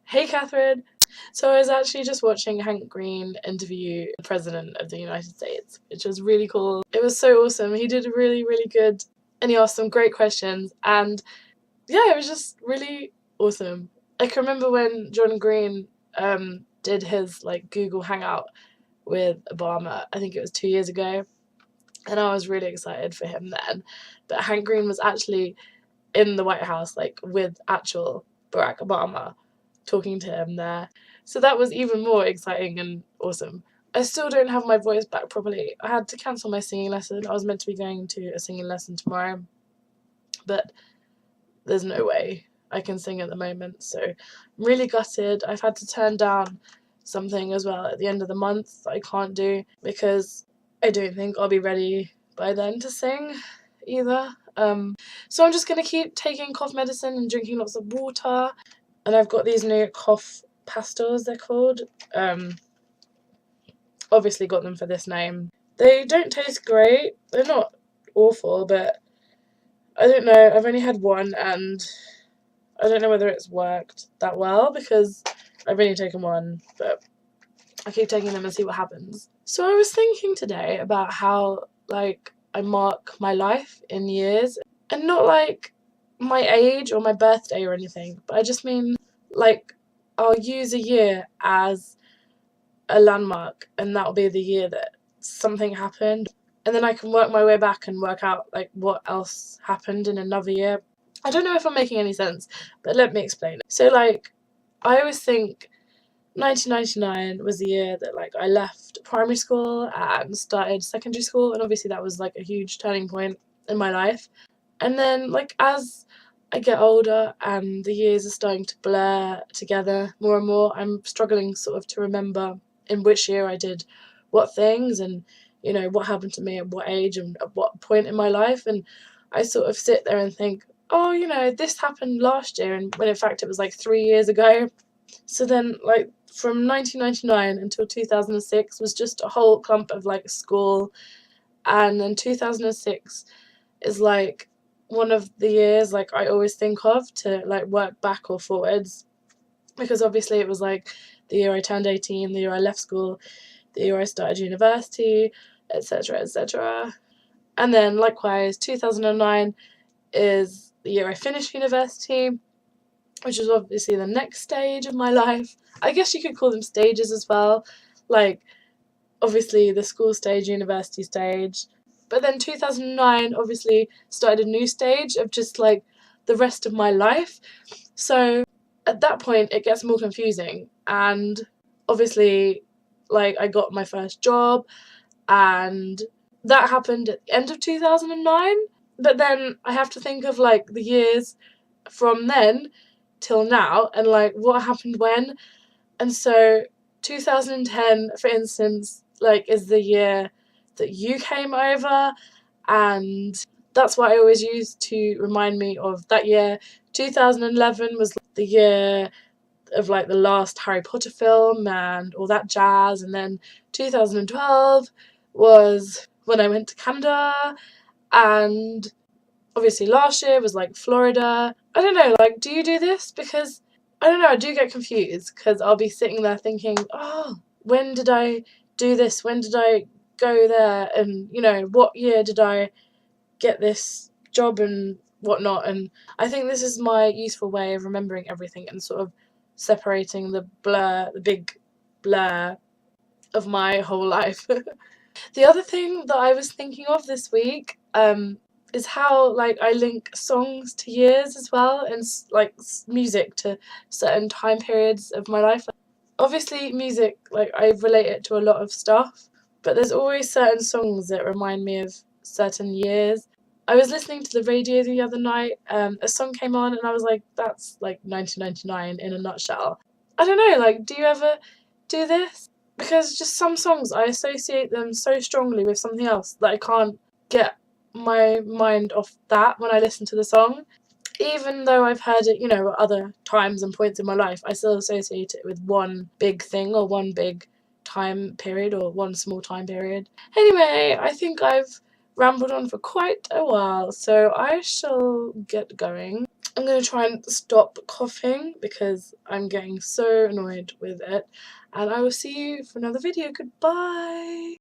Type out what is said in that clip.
Hey Katherine! So I was actually just watching Hank Green interview the President of the United States, which was really cool. It was so awesome. He did really, really good and he asked some great questions and yeah, it was just really awesome. I can remember when John Green did his Google Hangout with Obama, I think it was 2 years ago, and I was really excited for him then. But Hank Green was actually in the White House, with actual Barack Obama, talking to him there. So that was even more exciting and awesome. I still don't have my voice back properly. I had to cancel my singing lesson. I was meant to be going to a singing lesson tomorrow, but there's no way I can sing at the moment. So I'm really gutted. I've had to turn down something as well at the end of the month that I can't do because I don't think I'll be ready by then to sing either. So I'm just going to keep taking cough medicine and drinking lots of water. And I've got these new cough pastels, they're called. Obviously got them for this name. They don't taste great. They're not awful, but I don't know. I've only had one and I don't know whether it's worked that well because I've only taken one, but I keep taking them and see what happens. So I was thinking today about how, I mark my life in years, and not my age or my birthday or anything, but I just mean I'll use a year as a landmark, and that'll be the year that something happened, and then I can work my way back and work out what else happened in another year. I don't know if I'm making any sense, but let me explain. So I always think 1999 was the year that I left primary school and started secondary school, and obviously that was a huge turning point in my life. And then as I get older and the years are starting to blur together more and more, I'm struggling sort of to remember in which year I did what things and what happened to me at what age and at what point in my life. And I sort of sit there and think, oh, this happened last year, and when in fact it was 3 years ago. So then from 1999 until 2006 was just a whole clump of school, and then 2006 is one of the years I always think of to work back or forwards, because obviously it was the year I turned 18, the year I left school, the year I started university, etc., etc. And then likewise 2009 is the year I finished university, which was obviously the next stage of my life. I guess you could call them stages as well, obviously the school stage, university stage. But then 2009 obviously started a new stage of just the rest of my life. So at that point it gets more confusing, and obviously I got my first job and that happened at the end of 2009. But then I have to think of the years from then till now and what happened when. And so 2010, for instance, is the year that you came over, and that's what I always use to remind me of that year. 2011 was the year of the last Harry Potter film and all that jazz, and then 2012 was when I went to Canada, and obviously last year was Florida. I don't know, do you do this? Because I don't know, I do get confused because I'll be sitting there thinking, oh, when did I do this? When did I go there? And, what year did I get this job and whatnot? And I think this is my useful way of remembering everything and sort of separating the big blur of my whole life. The other thing that I was thinking of this week is how I link songs to years as well, and music to certain time periods of my life. Obviously music, I relate it to a lot of stuff, but there's always certain songs that remind me of certain years. I was listening to the radio the other night, a song came on and I was like, that's 1999 in a nutshell. I don't know, do you ever do this? Because just some songs I associate them so strongly with something else that I can't get my mind off that when I listen to the song. Even though I've heard it, at other times and points in my life, I still associate it with one big thing or one big time period or one small time period. Anyway, I think I've rambled on for quite a while, so I shall get going. I'm going to try and stop coughing because I'm getting so annoyed with it, and I will see you for another video. Goodbye!